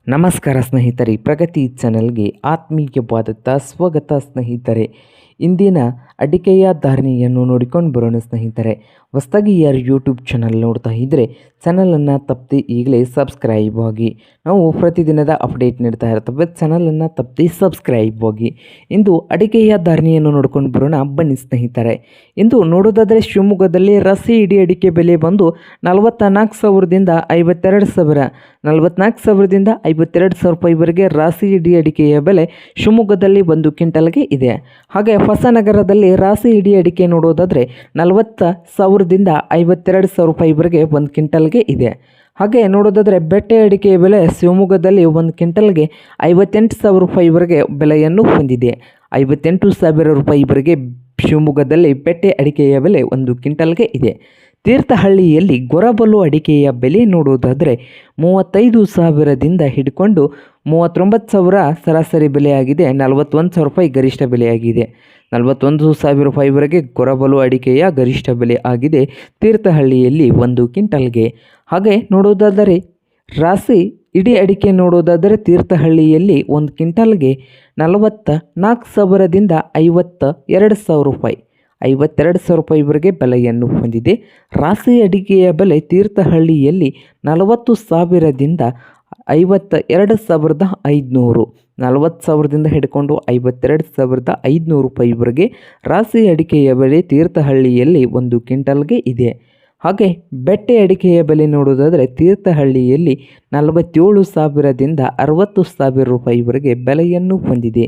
ನಮಸ್ಕಾರ ಸ್ನೇಹಿತರೆ, ಪ್ರಗತಿ ಚಾನೆಲ್ಗೆ ಆತ್ಮೀಯವಾದ ಸ್ವಾಗತ ಸ್ನೇಹಿತರೆ. ಇಂದಿನ ಅಡಿಕೆಯ ಧಾರಣೆಯನ್ನು ನೋಡಿಕೊಂಡು ಬರೋಣ ಸ್ನೇಹಿತರೆ. ಹೊಸದಾಗಿ ಯಾರು ಯೂಟ್ಯೂಬ್ ಚಾನಲ್ ನೋಡ್ತಾ ಇದ್ದರೆ ಚಾನಲನ್ನು ತಪ್ಪದೆ ಈಗಲೇ ಸಬ್ಸ್ಕ್ರೈಬ್ ಆಗಿ. ನಾವು ಪ್ರತಿದಿನದ ಅಪ್ಡೇಟ್ ನೀಡ್ತಾ ಇರ್ತವೆ, ಚಾನಲನ್ನು ತಪ್ಪದೆ ಸಬ್ಸ್ಕ್ರೈಬ್ ಆಗಿ. ಇಂದು ಅಡಿಕೆಯ ಧಾರಣೆಯನ್ನು ನೋಡ್ಕೊಂಡು ಬರೋಣ ಬನ್ನಿ ಸ್ನೇಹಿತರೆ. ಇಂದು ನೋಡೋದಾದರೆ ಶಿವಮೊಗ್ಗದಲ್ಲಿ ರಾಸಿ ಇಡೀ ಅಡಿಕೆ ಬೆಲೆ ಬಂದು 44,000ದಿಂದ 52,000, 44,000ದಿಂದ 52,000 ರೂಪಾಯಿವರೆಗೆ ರಾಸಿ ಇಡೀ ಅಡಿಕೆಯ ಬೆಲೆ ಶಿವಮೊಗ್ಗದಲ್ಲಿ 1 ಕ್ವಿಂಟಲ್ಗೆ ಇದೆ. ಹಾಗೆ ಹೊಸನಗರದಲ್ಲಿ ರಾಸಿ ಇಡೀ ಅಡಿಕೆ ನೋಡೋದಾದರೆ 40,000ದಿಂದ 52,000 ರೂಪಾಯಿವರೆಗೆ 1 ಕ್ವಿಂಟಲ್ಗೆ ಇದೆ. ಹಾಗೆ ನೋಡೋದಾದರೆ ಬೆಟ್ಟೆ ಅಡಿಕೆಯ ಬೆಲೆ ಶಿವಮೊಗ್ಗದಲ್ಲಿ 1 ಕ್ವಿಂಟಲ್ಗೆ 58,000 ರೂಪಾಯಿವರೆಗೆ ಬೆಲೆಯನ್ನು ಹೊಂದಿದೆ. 58,000 ರೂಪಾಯಿವರೆಗೆ ಶಿವಮೊಗ್ಗದಲ್ಲಿ ಬೆಟ್ಟೆ ಅಡಿಕೆಯ ಬೆಲೆ 1 ಕ್ವಿಂಟಲ್ಗೆ ಇದೆ. ತೀರ್ಥಹಳ್ಳಿಯಲ್ಲಿ ಗೊರಬಲು ಅಡಿಕೆಯ ಬೆಲೆ ನೋಡೋದಾದರೆ 35,000ದಿಂದ ಹಿಡ್ಕೊಂಡು 39,000 ಸರಾಸರಿ ಬೆಲೆಯಾಗಿದೆ. 41,000 ರೂಪಾಯಿ ಗರಿಷ್ಠ ಬೆಲೆಯಾಗಿದೆ. 41,000 ರೂಪಾಯಿವರೆಗೆ ಗೊರಬಲು ಅಡಿಕೆಯ ಗರಿಷ್ಠ ಬೆಲೆ ಆಗಿದೆ ತೀರ್ಥಹಳ್ಳಿಯಲ್ಲಿ 1 ಕ್ವಿಂಟಲ್ಗೆ. ಹಾಗೆ ನೋಡೋದಾದರೆ ರಾಸಿ ಇಡೀ ಅಡಿಕೆ ನೋಡೋದಾದರೆ ತೀರ್ಥಹಳ್ಳಿಯಲ್ಲಿ 1 ಕ್ವಿಂಟಲ್ಗೆ 44,000ದಿಂದ 52,000 ರೂಪಾಯಿ, 52,000 ರೂಪಾಯಿವರೆಗೆ ಬೆಲೆಯನ್ನು ಹೊಂದಿದೆ. ರಾಸಿ ಅಡಿಕೆಯ ಬೆಲೆ ತೀರ್ಥಹಳ್ಳಿಯಲ್ಲಿ 40,000ದಿಂದ 52,500, 40,000ದಿಂದ ಹಿಡ್ಕೊಂಡು 52,500 ರೂಪಾಯಿವರೆಗೆ ರಾಸಿ ಅಡಿಕೆಯ ಬೆಲೆ ತೀರ್ಥಹಳ್ಳಿಯಲ್ಲಿ 1 ಕ್ವಿಂಟಲ್ಗೆ ಇದೆ. ಹಾಗೆ ಬೆಟ್ಟೆ ಅಡಿಕೆಯ ಬೆಲೆ ನೋಡೋದಾದರೆ ತೀರ್ಥಹಳ್ಳಿಯಲ್ಲಿ 47,000ದಿಂದ 60,000 ರೂಪಾಯಿವರೆಗೆ ಬೆಲೆಯನ್ನು ಹೊಂದಿದೆ.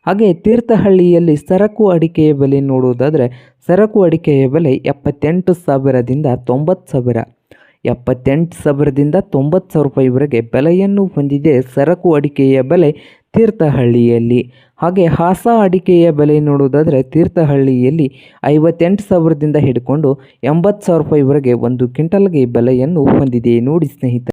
ಹಾಗೆ ತೀರ್ಥಹಳ್ಳಿಯಲ್ಲಿ ಸರಕು ಅಡಿಕೆಯ ಬೆಲೆ ನೋಡೋದಾದರೆ ಸರಕು ಅಡಿಕೆಯ ಬೆಲೆ 78,000ದಿಂದ 90,000, 78,000ದಿಂದ 90,000 ರೂಪಾಯಿವರೆಗೆ ಬೆಲೆಯನ್ನು ಹೊಂದಿದೆ ಸರಕು ಅಡಿಕೆಯ ಬೆಲೆ ತೀರ್ಥಹಳ್ಳಿಯಲ್ಲಿ. ಹಾಗೆ ಹಾಸ ಅಡಿಕೆಯ ಬೆಲೆ ನೋಡೋದಾದರೆ ತೀರ್ಥಹಳ್ಳಿಯಲ್ಲಿ 58,000ದಿಂದ ಹಿಡ್ಕೊಂಡು 80,000 ರೂಪಾಯಿವರೆಗೆ 1 ಕ್ವಿಂಟಲ್ಗೆ ಬೆಲೆಯನ್ನು ಹೊಂದಿದೆ. ನೋಡಿ ಸ್ನೇಹಿತರೆ.